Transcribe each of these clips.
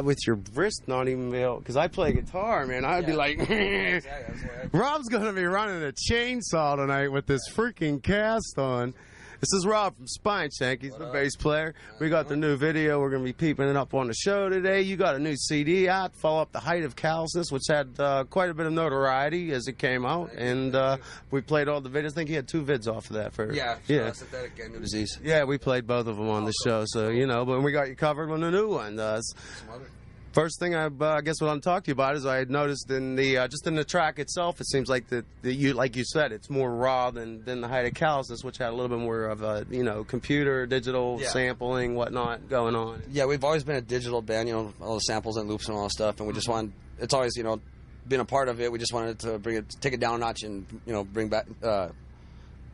With your wrist not even able, because I play guitar, man, I'd be like, Rob's gonna be running a chainsaw tonight with this freaking cast on. This is Rob from Spineshank. He's the bass player. We got the new video. We're gonna be peeping it up on the show today. You got a new CD out, Follow Up the Height of Callousness, which had quite a bit of notoriety as it came out, and we played all the videos. I think he had 2 vids off of that. Synthetic and New Disease. Yeah, we played both of them on the show, so you know. But we got you covered on the new one. First thing I guess what I'm talking to you about is I had noticed in the just in the track itself, it seems like that you, like you said, it's more raw than the Height of Callousness, which had a little bit more of a computer, digital sampling, whatnot going on. Yeah, we've always been a digital band, all the samples and loops and all that stuff, and we just want, it's always been a part of it. We just wanted to take it down a notch and bring back.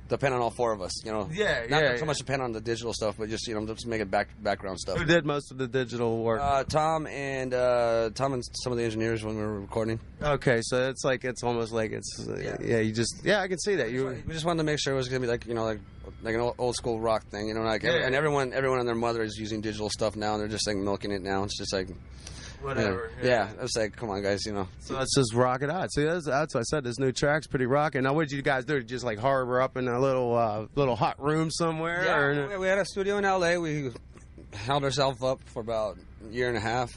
Depend on all 4 of us, Not so much depend on the digital stuff, but just just make it background stuff. Who did most of the digital work? Tom and some of the engineers when we were recording. Okay, so it's almost like it's I can see that We just wanted to make sure it was gonna be like an old school rock thing, and everyone and their mother is using digital stuff now, and they're just like milking it now. It's just like. Whatever. Yeah, I was like, come on, guys, So let's just rock it out. See, that's what I said. This new track's pretty rocking. Now, what did you guys do? Just like harbor up in a little hot room somewhere? Yeah, we had a studio in L.A. We held ourselves up for about a year and a half.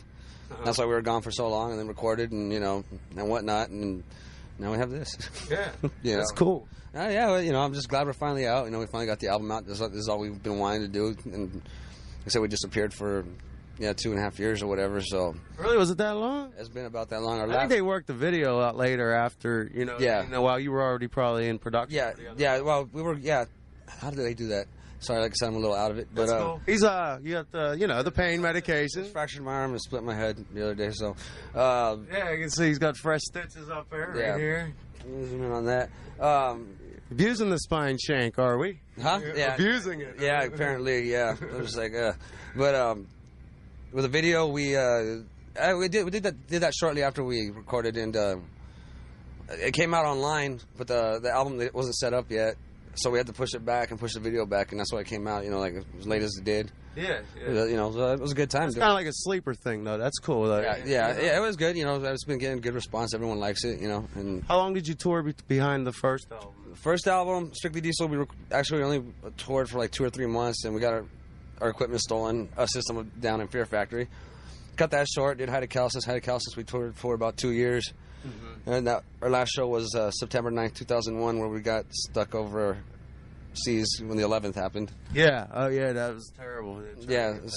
That's why we were gone for so long, and then recorded and and whatnot, and now we have this. Yeah, that's cool. I'm just glad we're finally out. We finally got the album out. This is all we've been wanting to do, and like I said, we disappeared for. 2.5 years or whatever. So really, was it that long? It's been about that long. I think they worked the video out later after while you were already probably in production. Well, we were. Yeah, how did they do that? Sorry, like I said, I'm a little out of it. But cool. He's you got the pain medication. I just fractured my arm and split my head the other day. So you can see he's got fresh stitches up there right here. Zoom in on that. Abusing the Spineshank, are we? Huh? Yeah. Abusing it. Yeah, apparently. Yeah. I was like, but with the video, we did that shortly after we recorded, and it came out online, but the album wasn't set up yet, so we had to push it back and push the video back, and that's why it came out, like as late as it did. Yeah. So it was a good time. It's kind of like a sleeper thing, though. That's cool, though. Yeah, it was good. It's been getting good response. Everyone likes it, And how long did you tour behind the first album? The first album, Strictly Diesel, we only toured for like 2 or 3 months, and we got our equipment stolen, a system down in Fear Factory. Cut that short, did Height of Callousness we toured for about 2 years. And our last show was September 9th, 2001, where we got stuck overseas when the 11th happened. Yeah, that was terrible. It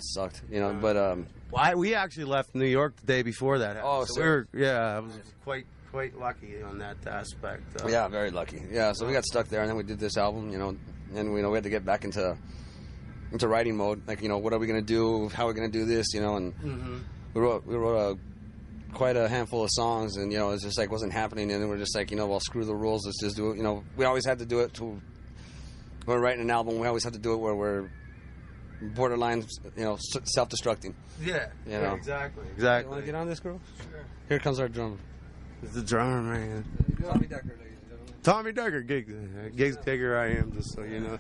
sucked, but... we actually left New York the day before that happened. Oh, so I was quite lucky on that aspect. Yeah, very lucky. Yeah, so we got stuck there, and then we did this album, and we had to get back into writing mode, like what are we gonna do? How are we gonna do this? And we wrote quite a handful of songs, and it's just like wasn't happening, and then we're just like well, screw the rules, let's just do it. We always had to do it when we're writing an album. We always have to do it where we're borderline, self-destructing. Yeah, exactly. You want to get on this, girl? Sure. Here comes our drummer. It's the drummer, man. Tommy Decker, ladies and gentlemen. Tommy Decker, gigs digger I am, just so you know.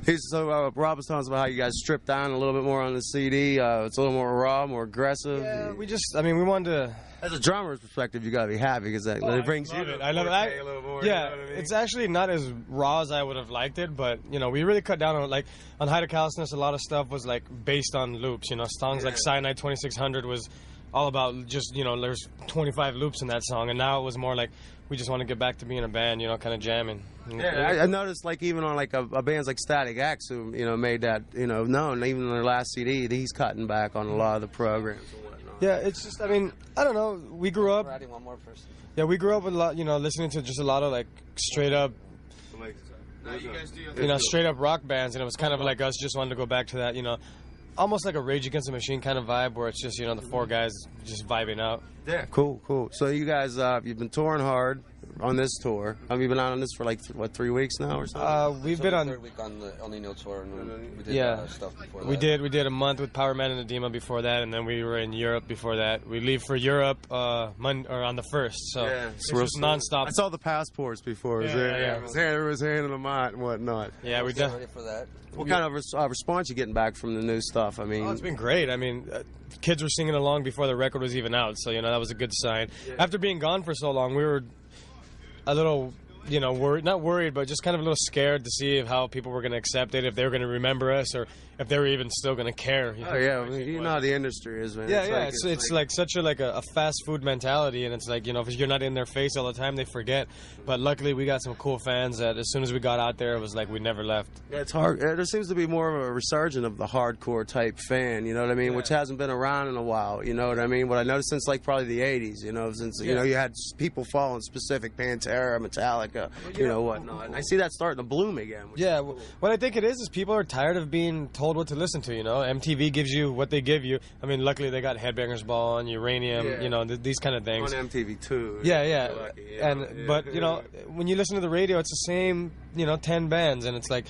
Rob was telling us about how you guys stripped down a little bit more on the CD. It's a little more raw, more aggressive. Yeah, we wanted to... As a drummer's perspective, you got to be happy because it brings you I love it. A little more. Yeah, it's actually not as raw as I would have liked it, but, we really cut down on Height of Callousness, a lot of stuff was, based on loops, songs like Cyanide 2600 was all about just, there's 25 loops in that song, and now it was more like we just want to get back to being a band, kind of jamming. Yeah, I noticed even on a bands like Static X who made that known. Even on their last CD, he's cutting back on a lot of the programs and whatnot. Yeah, it's just I don't know. We grew up. We're adding one more person. Yeah, we grew up with a lot, listening to just a lot of straight up. Straight up rock bands, and it was kind of like us just wanted to go back to that, almost like a Rage Against the Machine kind of vibe, where it's just the 4 guys just vibing out. Yeah, cool. So you guys, you've been touring hard. on this tour. Have you been out on this for like, 3 weeks now or something? We've been on... third week on the El Nino tour, and we did stuff before that. We did a month with Power Man and Edema before that, and then we were in Europe before that. We leave for Europe on the 1st, so it's just nonstop. I saw the passports before. Everyone was handing them out and whatnot. Yeah, we done. Ready for that. What kind of response you getting back from the new stuff? I mean, it's been great. I mean, kids were singing along before the record was even out, so that was a good sign. Yeah. After being gone for so long, we were a little, worried, not worried, but just kind of a little scared to see how people were going to accept it, if they were going to remember us, or if they were even still going to care. Oh yeah, I mean, you know how the industry is, man. Yeah, it's like such a fast food mentality, and it's like, if you're not in their face all the time, they forget. But luckily, we got some cool fans that as soon as we got out there, it was like we never left. Yeah, it's hard. There seems to be more of a resurgence of the hardcore type fan, you know what I mean, which hasn't been around in a while, you know what I mean? What I noticed since like probably the 80s, since you had people following specific Pantera, Metallica, whatnot. And I see that starting to bloom again. Yeah, what I think it is people are tired of being told what to listen to, MTV gives you what they give you. I mean, luckily they got Headbangers Ball and Uranium, these kind of things. On MTV too. Yeah. But when you listen to the radio, it's the same, 10 bands, and it's like,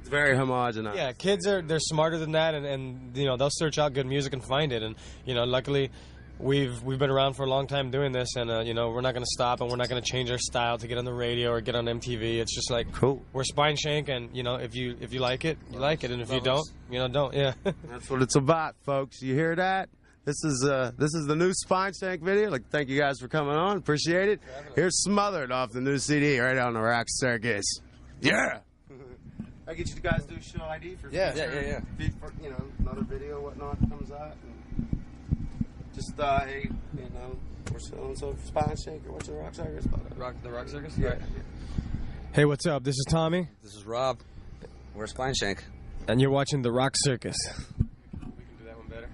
it's very homogenized. Yeah, kids they're smarter than that, and they'll search out good music and find it, and luckily we've been around for a long time doing this, and we're not going to stop, and we're not going to change our style to get on the radio or get on MTV. It's just like, cool. We're Spineshank, and if you like it, you like it, and if you don't, don't. Yeah. That's what it's about, folks. You hear that? This is the new Spineshank video. Like, thank you guys for coming on. Appreciate it. Here's Smothered off the new CD right on the Rock Circus. Yeah. I get you guys do show ID for yeah. For, another video, whatnot comes out. And just hey, we're selling some Spineshank, or what's the Rock Circus called? The Rock Circus. Yeah. Right. Hey, what's up? This is Tommy. This is Rob. We're Spineshank, and you're watching the Rock Circus. We can do that one better.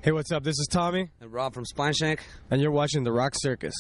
Hey, what's up? This is Tommy and Rob from Spineshank, and you're watching the Rock Circus.